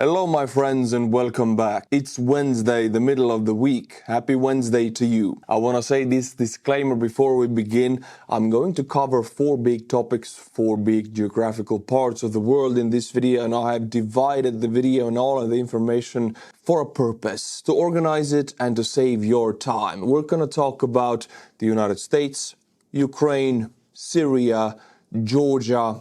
Hello my friends and welcome back. It's Wednesday, the middle of the week. Happy Wednesday to you. I want to say this disclaimer before we begin. I'm going to cover 4 big topics, 4 big geographical parts of the world in this video, and I have divided the video and all of the information for a purpose, to organize it and to save your time. We're going to talk about the United States, Ukraine, Syria, Georgia,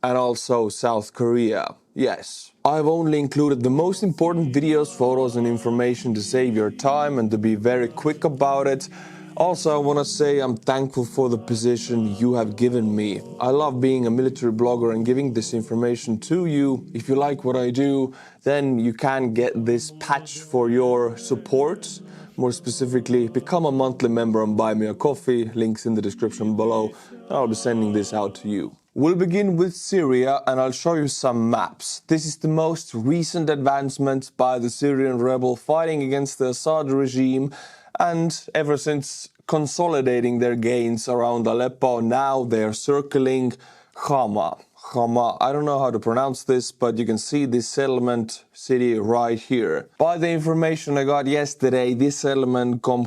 and also South Korea. Yes, I've only included the most important videos, photos and information to save your time and to be very quick about it. Also, I want to say I'm thankful for the position you have given me. I love being a military blogger and giving this information to you. If you like what I do, then you can get this patch for your support. More specifically, become a monthly member and buy me a coffee. Links in the description below. I'll be sending this out to you. We'll begin with Syria and I'll show you some maps. This is the most recent advancement by the Syrian rebel fighting against the Assad regime, and ever since consolidating their gains around Aleppo, now they're circling Hama. Hama, I don't know how to pronounce this, but you can see this settlement city right here. By the information I got yesterday, this settlement I'm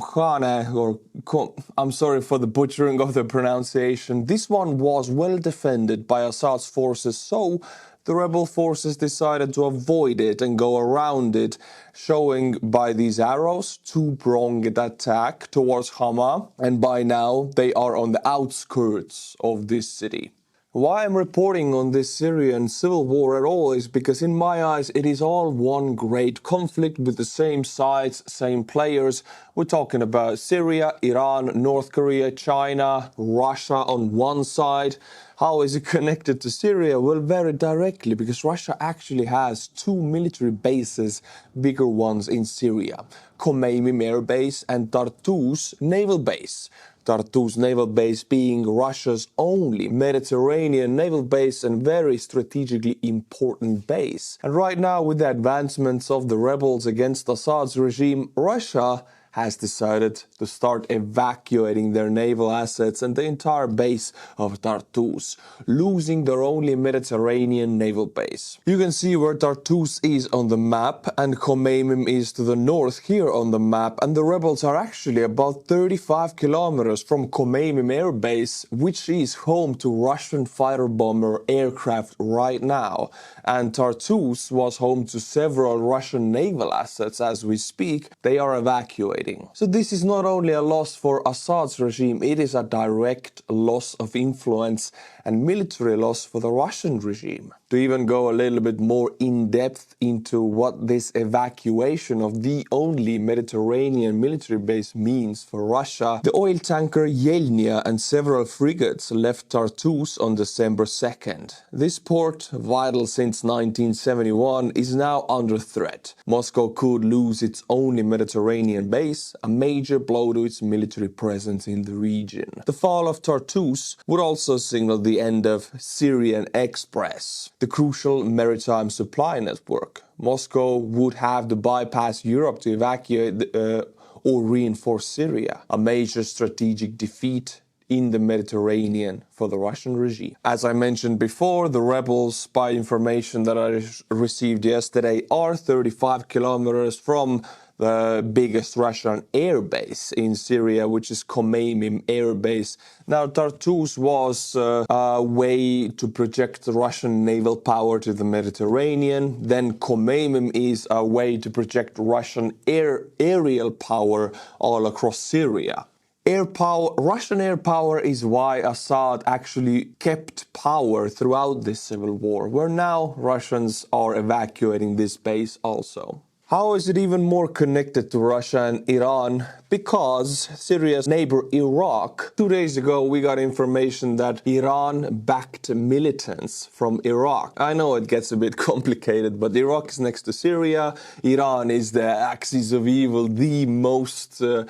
sorry for the butchering of the pronunciation, this one was well defended by Assad's forces, so the rebel forces decided to avoid it and go around it, showing by these arrows 2-pronged attack towards Hama, and by now they are on the outskirts of this city. Why I'm reporting on this Syrian civil war at all is because in my eyes it is all one great conflict with the same sides, same players. We're talking about Syria, Iran, North Korea, China, Russia on one side. How is it connected to Syria? Well, very directly, because Russia actually has 2 military bases, bigger ones in Syria. Khmeimim air base and Tartus naval base. Tartus naval base being Russia's only Mediterranean naval base and very strategically important base. And right now, with the advancements of the rebels against Assad's regime, Russia has decided to start evacuating their naval assets and the entire base of Tartus, losing their only Mediterranean naval base. You can see where Tartus is on the map and Khmeimim is to the north here on the map, and the rebels are actually about 35 kilometers from Khmeimim air base, which is home to Russian fighter bomber aircraft right now. And Tartus was home to several Russian naval assets as we speak. They are evacuating. So this is not only a loss for Assad's regime, it is a direct loss of influence and military loss for the Russian regime. To even go a little bit more in depth into what this evacuation of the only Mediterranean military base means for Russia, the oil tanker Yelnya and several frigates left Tartus on December 2nd. This port, vital since 1971, is now under threat. Moscow could lose its only Mediterranean base, a major blow to its military presence in the region. The fall of Tartus would also signal the end of Syrian Express, the crucial maritime supply network. Moscow would have to bypass Europe to evacuate or reinforce Syria, a major strategic defeat in the Mediterranean for the Russian regime. As I mentioned before, the rebels, by information that I received yesterday, are 35 kilometers from the biggest Russian air base in Syria, which is Khmeimim air base. Now, Tartus was a way to project Russian naval power to the Mediterranean. Then Khmeimim is a way to Russian aerial power all across Syria. Russian air power is why Assad actually kept power throughout this civil war, where now Russians are evacuating this base also. How is it even more connected to Russia and Iran? Because Syria's neighbor Iraq, 2 days ago we got information that Iran backed militants from Iraq. I know it gets a bit complicated, but Iraq is next to Syria. Iran is the axis of evil,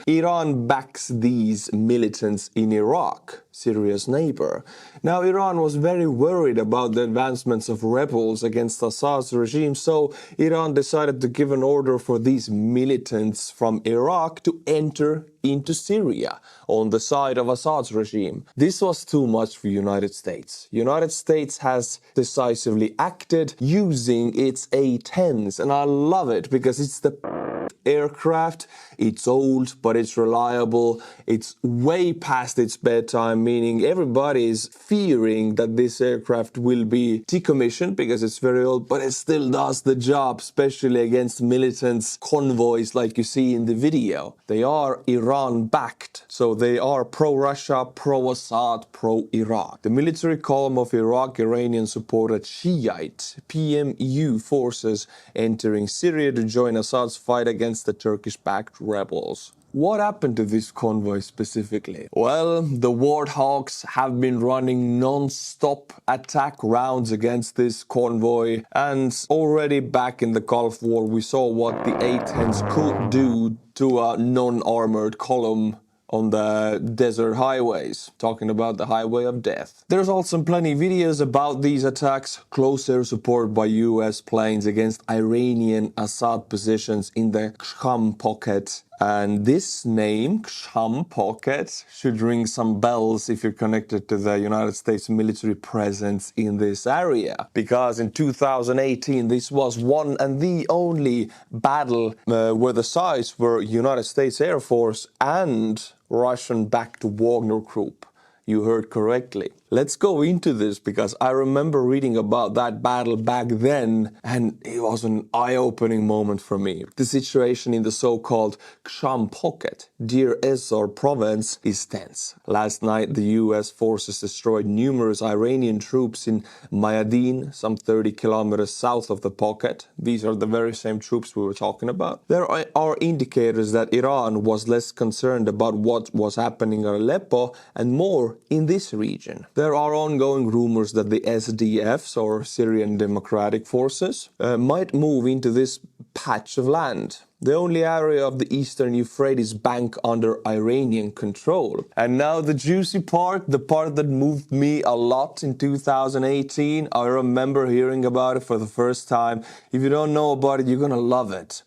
Iran backs these militants in Iraq, Syria's neighbor. Now, Iran was very worried about the advancements of rebels against Assad's regime, so Iran decided to give an order for these militants from Iraq to enter into Syria on the side of Assad's regime. This was too much for United States. United States has decisively acted using its A-10s, and I love it because it's the aircraft. It's old, but it's reliable. It's way past its bedtime, meaning everybody is fearing that this aircraft will be decommissioned because it's very old, but it still does the job, especially against militants convoys like you see in the video. They are Iran-backed, so they are pro-Russia, pro-Assad, pro-Iraq. The military column of Iranian-supported Shiite PMU forces entering Syria to join Assad's fight against the Turkish-backed rebels. What happened to this convoy specifically? Well, the Warthogs have been running non-stop attack rounds against this convoy, and already back in the Gulf War we saw what the A-10s could do to a non-armored column on the desert highways, talking about the highway of death. There's also plenty of videos about these attacks, close air support by US planes against Iranian Assad positions in the Sham pocket. And this name, Sham pocket, should ring some bells if you're connected to the United States military presence in this area. Because in 2018, this was one and the only battle where the sides were United States Air Force and Russian-backed Wagner Group. You heard correctly. Let's go into this because I remember reading about that battle back then and it was an eye-opening moment for me. The situation in the so-called Sham pocket, Deir ez-Zor province, is tense. Last night the US forces destroyed numerous Iranian troops in Mayadin, some 30 kilometers south of the pocket. These are the very same troops we were talking about. There are indicators that Iran was less concerned about what was happening in Aleppo and more in this region. There are ongoing rumors that the SDFs, or Syrian Democratic Forces, might move into this patch of land, the only area of the eastern Euphrates bank under Iranian control. And now the juicy part, the part that moved me a lot in 2018. I remember hearing about it for the first time. If you don't know about it, you're gonna love it.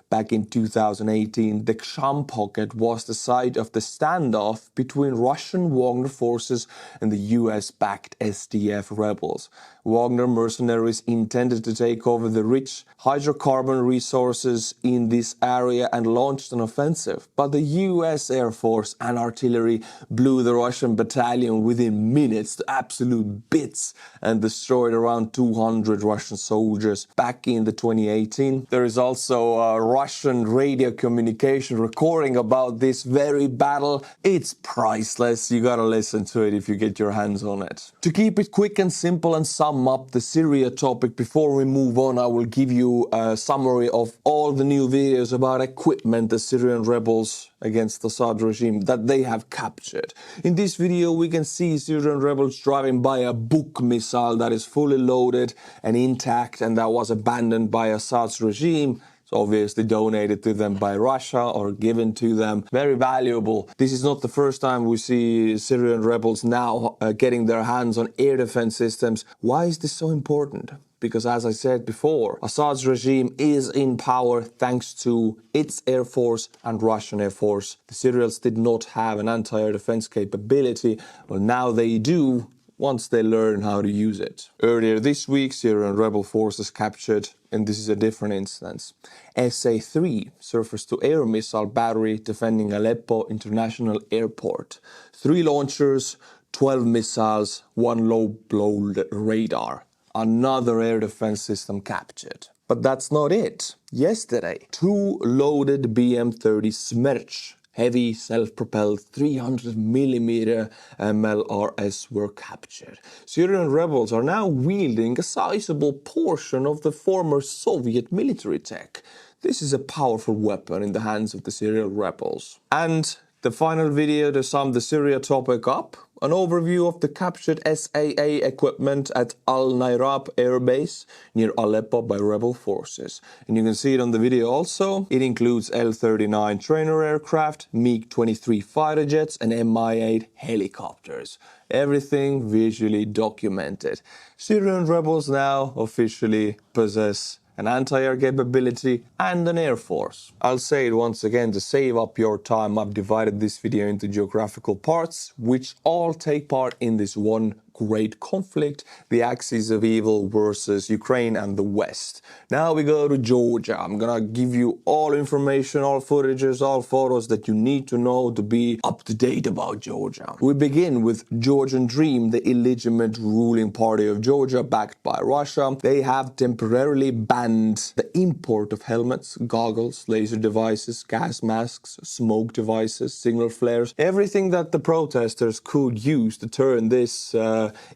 Back in 2018, the Sham pocket was the site of the standoff between Russian Wagner forces and the US-backed SDF rebels. Wagner mercenaries intended to take over the rich hydrocarbon resources in this area and launched an offensive. But the US Air Force and artillery blew the Russian battalion within minutes to absolute bits and destroyed around 200 Russian soldiers. Back in the 2018, there is also a Russian radio communication recording about this very battle. It's priceless. You gotta listen to it if you get your hands on it. To keep it quick and simple and sum up the Syria topic before we move on, I will give you a summary of all the new videos about equipment the Syrian rebels against the Assad regime that they have captured. In this video we can see Syrian rebels driving by a Buk missile that is fully loaded and intact and that was abandoned by Assad's regime. It's obviously donated to them by Russia or given to them. Very valuable. This is not the first time we see Syrian rebels now getting their hands on air defense systems. Why is this so important? Because as I said before, Assad's regime is in power thanks to its air force and Russian air force. The Syrians did not have an anti-air defense capability. Well, now they do, once they learn how to use it. Earlier this week, Syrian rebel forces captured, and this is a different instance, SA-3 surface-to-air missile battery defending Aleppo International Airport. 3 launchers, 12 missiles, 1 low-blow radar. Another air defense system captured. But that's not it. Yesterday, 2 loaded BM-30 Smerch heavy self-propelled 300mm MLRS were captured. Syrian rebels are now wielding a sizable portion of the former Soviet military tech. This is a powerful weapon in the hands of the Syrian rebels. And the final video to sum the Syria topic up, an overview of the captured SAA equipment at Al-Nairab Air Base near Aleppo by rebel forces. And you can see it on the video also. It includes L-39 trainer aircraft, MiG-23 fighter jets and Mi-8 helicopters. Everything visually documented. Syrian rebels now officially possess an anti-air capability, and an air force. I'll say it once again to save up your time. I've divided this video into geographical parts, which all take part in this one great conflict, the axis of evil versus Ukraine and the West. Now we go to Georgia. I'm gonna give you all information, all footages, all photos that you need to know to be up to date about Georgia. We begin with Georgian Dream, the illegitimate ruling party of Georgia, backed by Russia. They have temporarily banned the import of helmets, goggles, laser devices, gas masks, smoke devices, signal flares, everything that the protesters could use to turn this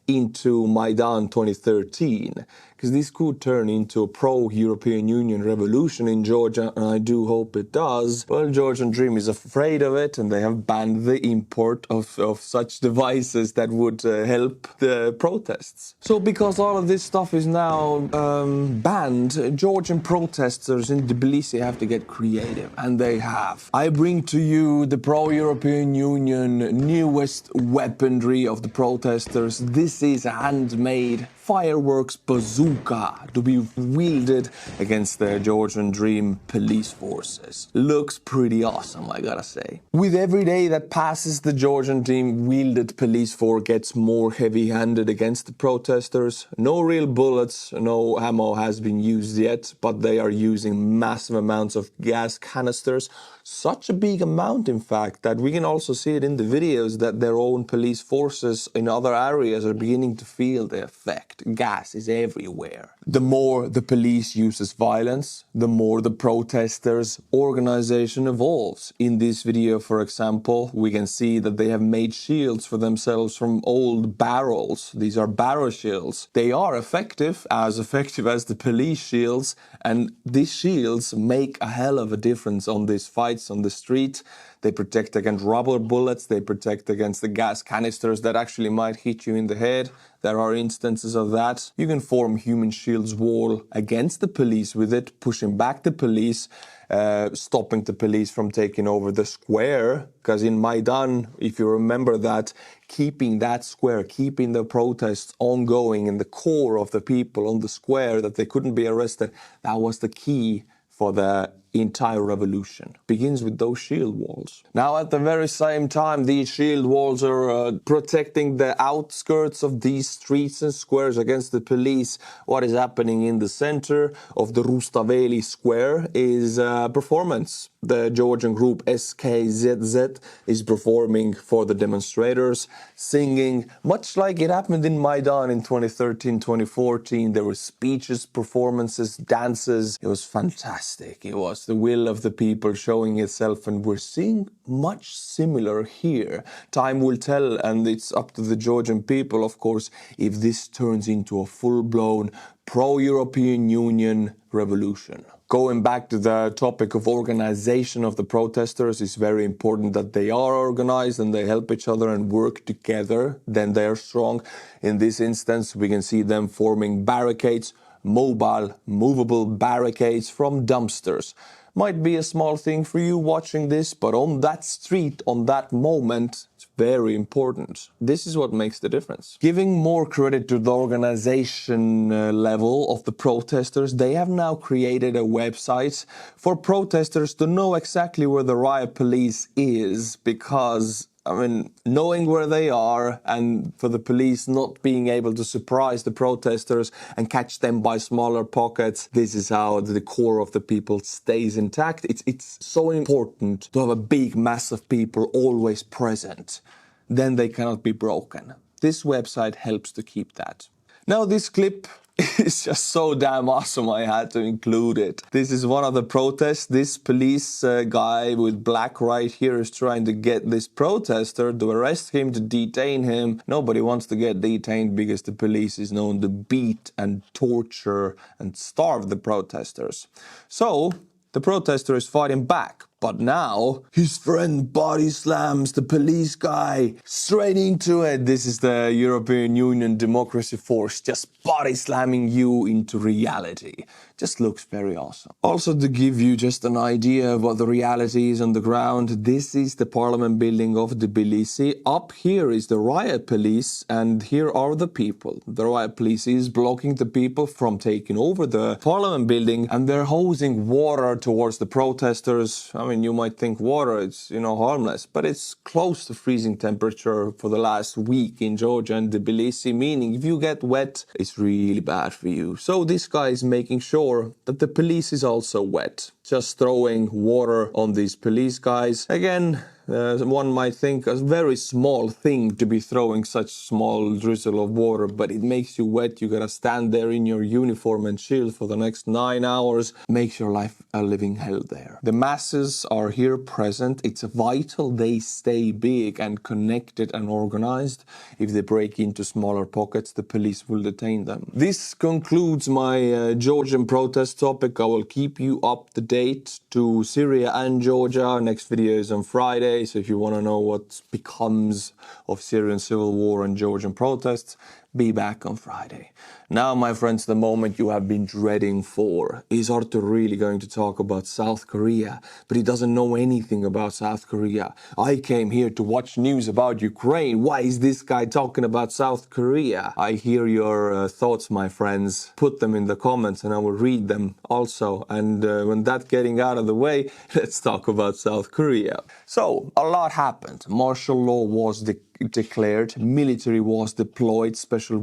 into Maidan 2013, because this could turn into a pro-European Union revolution in Georgia, and I do hope it does. Well, Georgian Dream is afraid of it, and they have banned the import of such devices that would help the protests. So because all of this stuff is now banned, Georgian protesters in Tbilisi have to get creative, and they have. I bring to you the pro-European Union newest weaponry of the protesters. This is a handmade fireworks bazooka to be wielded against the Georgian Dream police forces. Looks pretty awesome, I gotta say. With every day that passes, the Georgian Dream wielded police force gets more heavy-handed against the protesters. No real bullets, no ammo has been used yet, but they are using massive amounts of gas canisters. Such a big amount, in fact, that we can also see it in the videos that their own police forces in other areas are beginning to feel the effect. Gas is everywhere. The more the police uses violence, the more the protesters' organization evolves. In this video, for example, we can see that they have made shields for themselves from old barrels. These are barrel shields. They are effective as the police shields, and these shields make a hell of a difference on these fights on the street. They protect against rubber bullets, they protect against the gas canisters that actually might hit you in the head. There are instances of that. You can form human shields wall against the police with it, pushing back the police, stopping the police from taking over the square. Because in Maidan, if you remember that, keeping that square, keeping the protests ongoing in the core of the people on the square, that they couldn't be arrested, that was the key for the entire revolution. Begins with those shield walls. Now at the very same time, these shield walls are protecting the outskirts of these streets and squares against the police. What is happening in the center of the Rustaveli square is performance. The Georgian group SKZZ is performing for the demonstrators, singing, much like it happened in Maidan in 2013, 2014. There were speeches, performances, dances. It was fantastic. It was the will of the people showing itself, and we're seeing much similar here. Time will tell, and it's up to the Georgian people, of course, if this turns into a full-blown pro-European Union revolution. Going back to the topic of organization of the protesters, it's very important that they are organized and they help each other and work together. Then they're strong. In this instance, we can see them forming barricades, mobile, movable barricades from dumpsters. Might be a small thing for you watching this, but on that street, on that moment, it's very important. This is what makes the difference. Giving more credit to the organization level of the protesters, they have now created a website for protesters to know exactly where the riot police is, because knowing where they are, and for the police not being able to surprise the protesters and catch them by smaller pockets, this is how the core of the people stays intact. It's so important to have a big mass of people always present. Then they cannot be broken. This website helps to keep that. Now this clip is just so damn awesome, I had to include it. This is one of the protests. This police guy with black right here is trying to get this protester to arrest him, to detain him. Nobody wants to get detained because the police is known to beat and torture and starve the protesters. So the protester is fighting back. But now, his friend body slams the police guy straight into it. This is the European Union democracy force just body slamming you into reality. just looks very awesome. Also, to give you just an idea of what the reality is on the ground, this is the parliament building of Tbilisi. Up here is the riot police, and here are the people. The riot police is blocking the people from taking over the parliament building, and they're hosing water towards the protesters. I mean, you might think water, it's, harmless, but it's close to freezing temperature for the last week in Georgia and Tbilisi, meaning if you get wet, it's really bad for you. So this guy is making sure that the police is also wet, just throwing water on these police guys. Again, one might think a very small thing to be throwing such small drizzle of water, but it makes you wet. You gotta stand there in your uniform and chill for the next 9 hours. Makes your life a living hell there. The masses are here present. It's vital they stay big and connected and organized. If they break into smaller pockets, the police will detain them. This concludes my Georgian protest topic. I will keep you up to date to Syria and Georgia. Next video is on Friday. So if you want to know what becomes of Syrian civil war and Georgian protests, be back on Friday. Now, my friends, the moment you have been dreading for. Is Artur really going to talk about South Korea? But he doesn't know anything about South Korea. I came here to watch news about Ukraine. Why is this guy talking about South Korea? I hear your thoughts, my friends. Put them in the comments and I will read them also. And when that's getting out of the way, let's talk about South Korea. So, a lot happened. Martial law was declared, military was deployed, special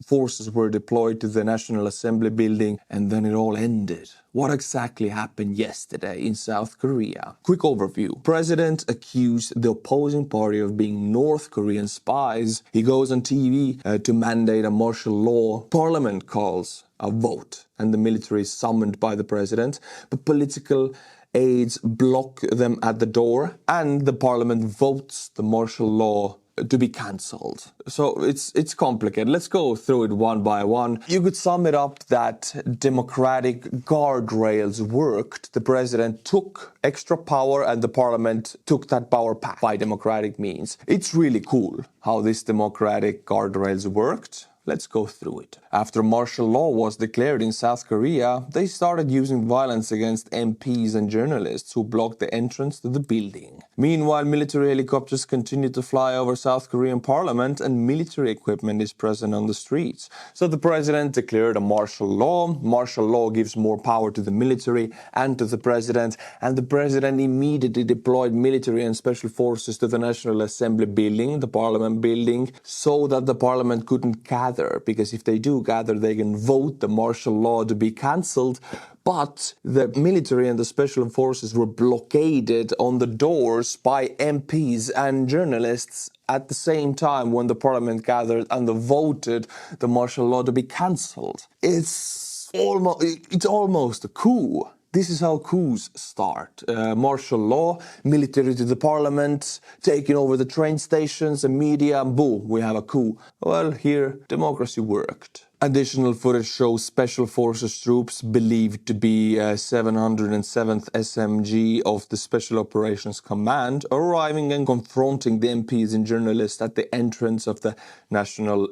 forces were deployed to the National Assembly building, and then it all ended. What exactly happened yesterday in South Korea? Quick overview. President accused the opposing party of being North Korean spies. He goes on TV to mandate a martial law. Parliament calls a vote, and the military is summoned by the president, but political aides block them at the door, and the parliament votes the martial law to be cancelled. So it's complicated. Let's go through it one by one. You could sum it up that democratic guardrails worked. The president took extra power and the parliament took that power back by democratic means. It's really cool how this democratic guardrails worked. Let's go through it. After martial law was declared in South Korea, they started using violence against MPs and journalists who blocked the entrance to the building. Meanwhile, military helicopters continued to fly over South Korean parliament and military equipment is present on the streets. So the president declared a martial law. Martial law gives more power to the military and to the president, and the president immediately deployed military and special forces to the National Assembly building, the parliament building, so that the parliament couldn't gather, because if they do gather, they can vote the martial law to be cancelled. But the military and the special forces were blockaded on the doors by MPs and journalists at the same time when the parliament gathered and they voted the martial law to be cancelled. It's almost a coup. This is how coups start. Martial law, military to the parliament, taking over the train stations and media, and boom, we have a coup. Well, here, democracy worked. Additional footage shows special forces troops believed to be 707th SMG of the Special Operations Command arriving and confronting the MPs and journalists at the entrance of the National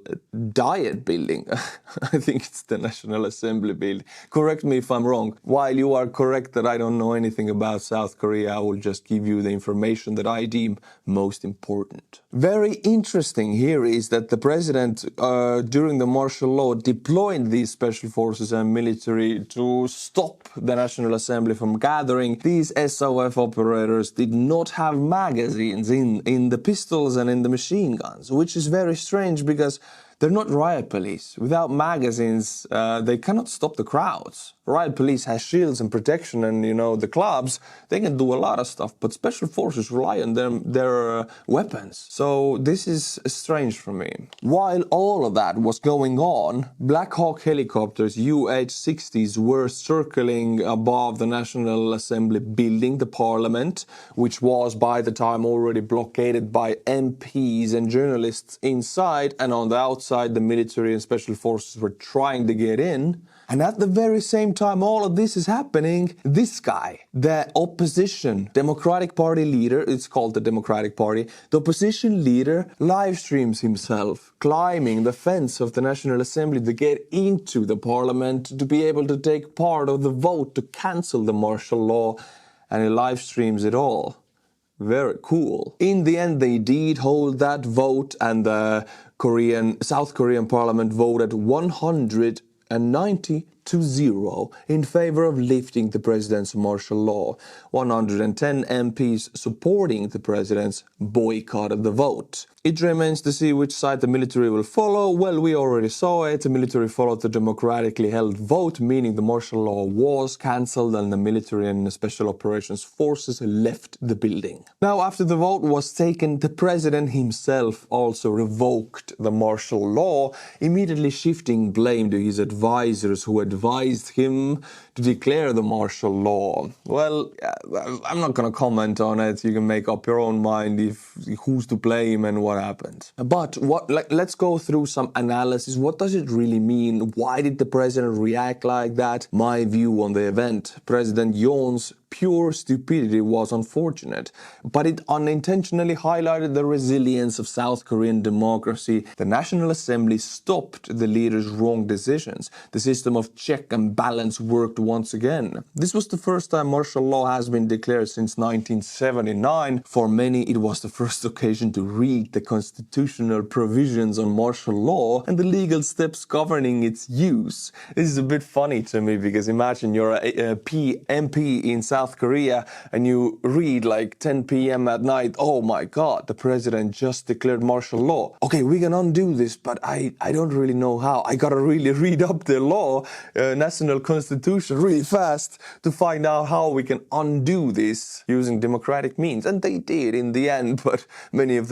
Diet building. I think it's the National Assembly building. Correct me if I'm wrong. While you are correct that I don't know anything about South Korea, I will just give you the information that I deem most important. Very interesting here is that the president, during the martial law, deploying these special forces and military to stop the National Assembly from gathering. These SOF operators did not have magazines in the pistols and in the machine guns, which is very strange because they're not riot police. Without magazines, they cannot stop the crowds. Riot police has shields and protection and, the clubs, they can do a lot of stuff, but special forces rely on their weapons. So this is strange for me. While all of that was going on, Black Hawk helicopters, UH-60s, were circling above the National Assembly building, the parliament, which was by the time already blockaded by MPs and journalists inside, and on the outside the military and special forces were trying to get in. And at the very same time all of this is happening, this guy, the opposition Democratic Party leader, it's called the Democratic Party, the opposition leader live streams himself climbing the fence of the National Assembly to get into the parliament to be able to take part of the vote to cancel the martial law, and he live streams it all. Very cool. In the end, they did hold that vote, and the South Korean parliament voted 190 to 0 in favor of lifting the president's martial law. 110 MPs supporting the president's boycotted the vote. It remains to see which side the military will follow. Well, we already saw it. The military followed the democratically held vote, meaning the martial law was cancelled and the military and special operations forces left the building. Now, after the vote was taken, the president himself also revoked the martial law, immediately shifting blame to his advisors who advised him to declare the martial law. Well, I'm not going to comment on it. You can make up your own mind if who's to blame and what happened. But let's go through some analysis. What does it really mean? Why did the president react like that? My view on the event. President Yoon's pure stupidity was unfortunate, but it unintentionally highlighted the resilience of South Korean democracy. The National Assembly stopped the leader's wrong decisions. The system of check and balance worked once again. This was the first time martial law has been declared since 1979. For many, it was the first occasion to read the constitutional provisions on martial law and the legal steps governing its use. This is a bit funny to me because imagine you're a MP in South Korea and you read like 10 p.m. at night, oh my god, the president just declared martial law. Okay, we can undo this, but I don't really know how. I gotta really read up the law, national constitution really fast to find out how we can undo this using democratic means. And they did in the end, but for many of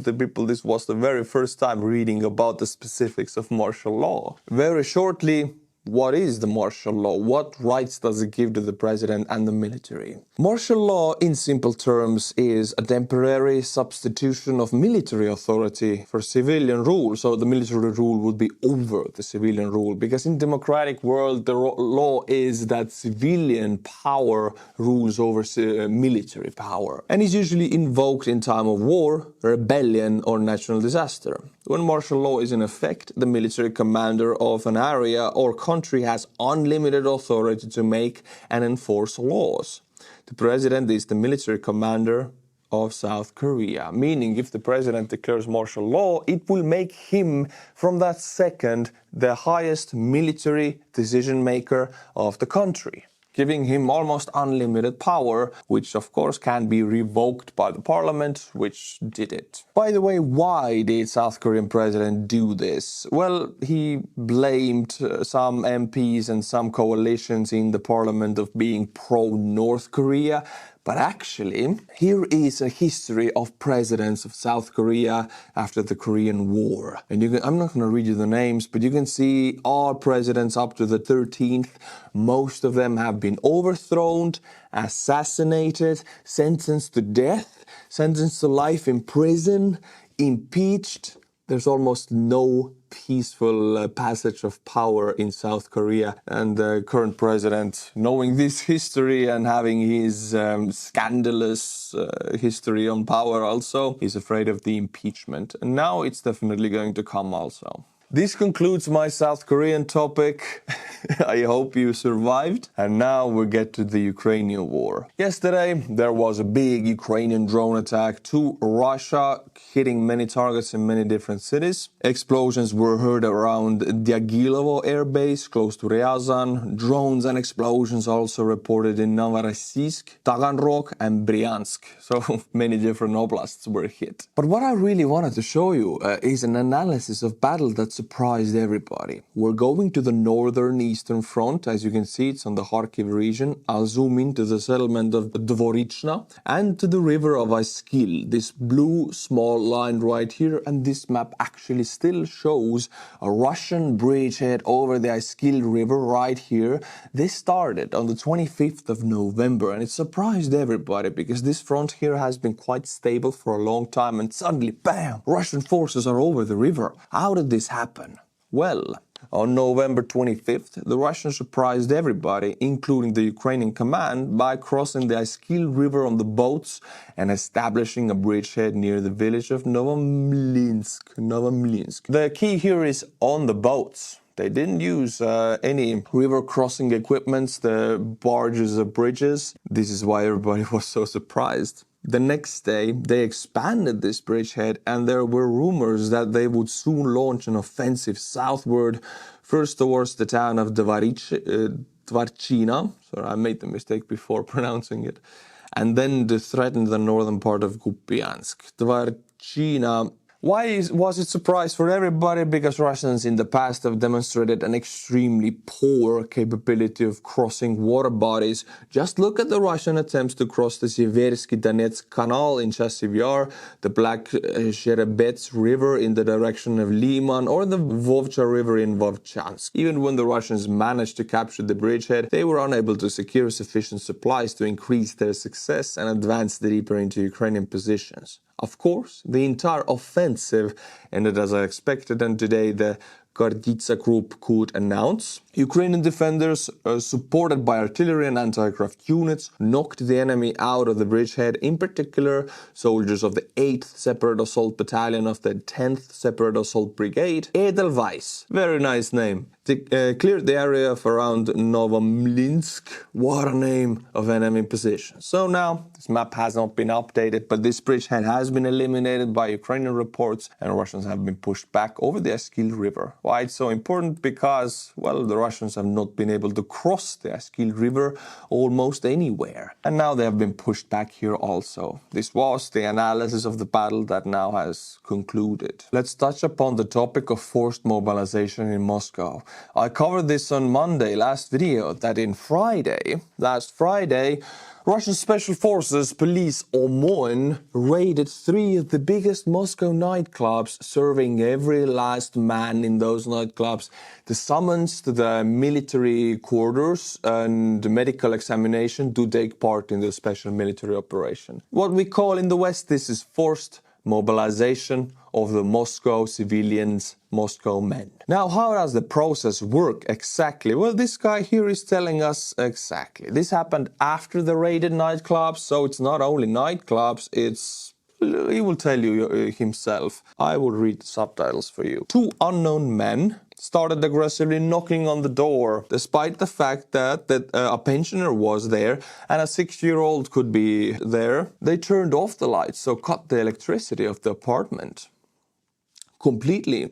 the people, this was the very first time reading about the specifics of martial law. Very shortly, what is the martial law? What rights does it give to the president and the military? Martial law, in simple terms, is a temporary substitution of military authority for civilian rule. So the military rule would be over the civilian rule, because in democratic world, the law is that civilian power rules over military power, and is usually invoked in time of war, rebellion, or national disaster. When martial law is in effect, the military commander of an area or country has unlimited authority to make and enforce laws. The president is the military commander of South Korea, meaning if the president declares martial law, it will make him, from that second, the highest military decision maker of the country, giving him almost unlimited power, which of course can be revoked by the parliament, which did it. By the way, why did South Korean president do this? Well, he blamed some MPs and some coalitions in the parliament of being pro-North Korea. But actually, here is a history of presidents of South Korea after the Korean War. And I'm not going to read you the names, but you can see all presidents up to the 13th. Most of them have been overthrown, assassinated, sentenced to death, sentenced to life in prison, impeached. There's almost no peaceful passage of power in South Korea, and the current president, knowing this history and having his scandalous history on power also, is afraid of the impeachment, and now it's definitely going to come also. This concludes my South Korean topic. I hope you survived. And now we get to the Ukrainian war. Yesterday, there was a big Ukrainian drone attack to Russia, hitting many targets in many different cities. Explosions were heard around Dyagilovo air base, close to Ryazan. Drones and explosions also reported in Novorossiysk, Taganrog, and Bryansk. So many different oblasts were hit. But what I really wanted to show you is an analysis of battle that surprised everybody. We're going to the northern eastern front. As you can see, it's on the Kharkiv region. I'll zoom into the settlement of Dvorichna and to the river of Iskil, this blue small line right here. And this map actually still shows a Russian bridgehead over the Iskil river right here. This started on the 25th of November, and it surprised everybody because this front here has been quite stable for a long time, and suddenly, bam, Russian forces are over the river. How did this happen? Well, On November 25th, the Russians surprised everybody, including the Ukrainian command, by crossing the Iskil River on the boats and establishing a bridgehead near the village of Novomlinsk. The key here is on the boats. They didn't use any river crossing equipments, the barges or bridges. This is why everybody was so surprised. The next day, they expanded this bridgehead, and there were rumors that they would soon launch an offensive southward, first towards the town of Dvarchina. Sorry, I made the mistake before pronouncing it. And then to threaten the northern part of Kupiansk. Dvarchina. Why was it a surprise for everybody? Because Russians in the past have demonstrated an extremely poor capability of crossing water bodies. Just look at the Russian attempts to cross the Seversky Donetsk Canal in Chasiv Yar, the Black Sherebets River in the direction of Liman, or the Vovcha River in Vovchansk. Even when the Russians managed to capture the bridgehead, they were unable to secure sufficient supplies to increase their success and advance deeper into Ukrainian positions. Of course, the entire offensive ended as I expected, and today the Gorditsa group could announce Ukrainian defenders, supported by artillery and anti-aircraft units, knocked the enemy out of the bridgehead, in particular soldiers of the 8th Separate Assault Battalion of the 10th Separate Assault Brigade, Edelweiss, very nice name, cleared the area of around Novomlinsk, what a name of enemy position. So now, this map has not been updated, but this bridgehead has been eliminated by Ukrainian reports, and Russians have been pushed back over the Iskil River. Why it's so important? Because, well, the Russians have not been able to cross the Iskil River almost anywhere. And now they have been pushed back here also. This was the analysis of the battle that now has concluded. Let's touch upon the topic of forced mobilization in Moscow. I covered this on Monday, last video, that last Friday, Russian Special Forces Police OMON raided 3 of the biggest Moscow nightclubs, serving every last man in those nightclubs the summons to the military quarters and the medical examination to take part in the special military operation. What we call in the West, this is forced mobilization of the Moscow civilians, Moscow men. Now, how does the process work exactly? Well, this guy here is telling us exactly. This happened after the raided nightclubs, so it's not only nightclubs, he will tell you himself. I will read the subtitles for you. 2 unknown men started aggressively knocking on the door, despite the fact that a pensioner was there and a 6-year-old could be there. They turned off the lights, so cut the electricity of the apartment completely.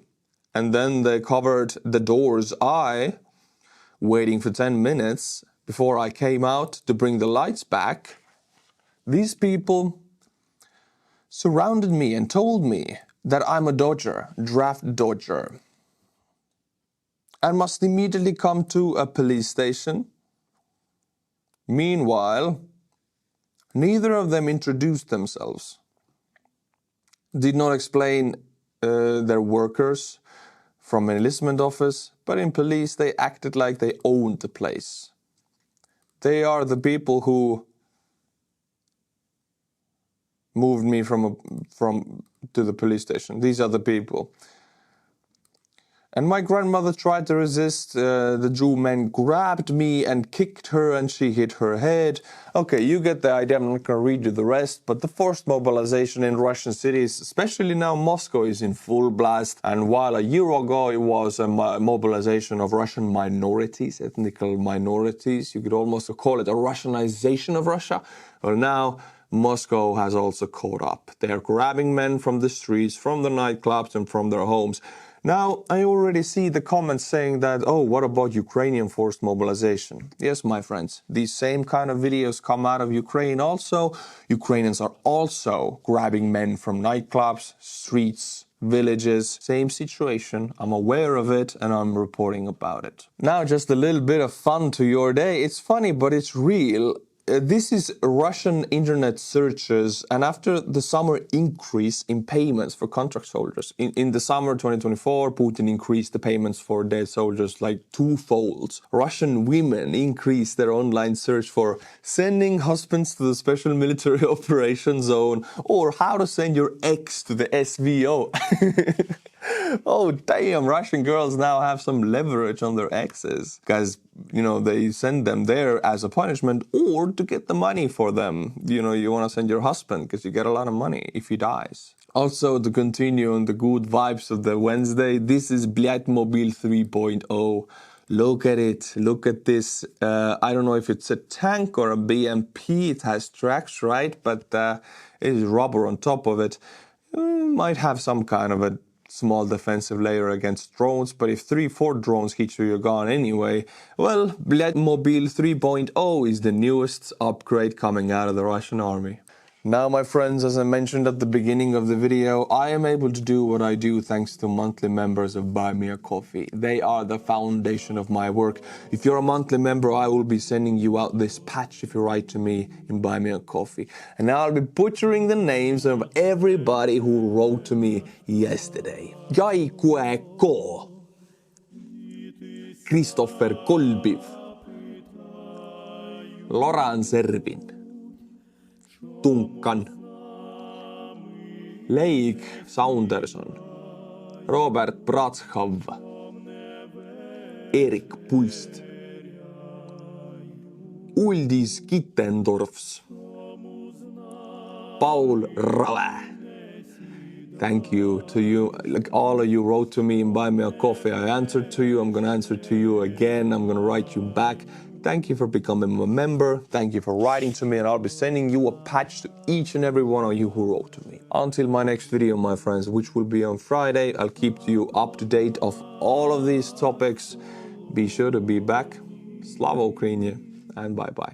And then they covered the door's eye, waiting for 10 minutes before I came out to bring the lights back. These people surrounded me and told me that I'm a dodger, draft dodger, and must immediately come to a police station. Meanwhile, neither of them introduced themselves, did not explain their workers from an enlistment office, but in police they acted like they owned the place. They are the people who moved me to the police station. These are the people. And my grandmother tried to resist. The Jew men grabbed me and kicked her, and she hit her head. Okay, you get the idea. I'm not going to read you the rest. But the forced mobilization in Russian cities, especially now Moscow, is in full blast. And while a year ago it was a mobilization of Russian minorities, ethnical minorities, you could almost call it a Russianization of Russia. Well, now Moscow has also caught up. They are grabbing men from the streets, from the nightclubs, and from their homes. Now, I already see the comments saying that, oh, what about Ukrainian forced mobilization? Yes, my friends, these same kind of videos come out of Ukraine also. Ukrainians are also grabbing men from nightclubs, streets, villages. Same situation. I'm aware of it and I'm reporting about it. Now, just a little bit of fun to your day. It's funny, but it's real. This is Russian internet searches, and after the summer increase in payments for contract soldiers, in the summer 2024, Putin increased the payments for dead soldiers like 2-fold. Russian women increased their online search for sending husbands to the special military operation zone, or how to send your ex to the SVO. Oh, damn, Russian girls now have some leverage on their exes. Because, you know, they send them there as a punishment or to get the money for them. You know, you want to send your husband because you get a lot of money if he dies. Also, to continue on the good vibes of the Wednesday, this is Mobil 3.0. Look at it. Look at this. I don't know if it's a tank or a BMP. It has tracks, right? But it is rubber on top of it. Might have some kind of a small defensive layer against drones, but if 3-4 drones hit you, you're gone anyway. Well, Mobil 3.0 is the newest upgrade coming out of the Russian army. Now, my friends, as I mentioned at the beginning of the video, I am able to do what I do thanks to monthly members of Buy Me a Coffee. They are the foundation of my work. If you're a monthly member, I will be sending you out this patch if you write to me in Buy Me a Coffee. And now I'll be butchering the names of everybody who wrote to me yesterday. Jaikue Ko, Christopher Kolbiv, Loran Servin, Tunkan, Leik Saunderson, Robert Bratschov, Erik Pulst, Uldis Kittendorfs, Paul Rale. Thank you to you. Like all of you wrote to me and Buy Me a Coffee. I answered to you. I'm going to answer to you again. I'm going to write you back. Thank you for becoming a member. Thank you for writing to me, and I'll be sending you a patch to each and every one of you who wrote to me. Until my next video, my friends, which will be on Friday, I'll keep you up to date of all of these topics. Be sure to be back. Slava Ukraini, and bye-bye.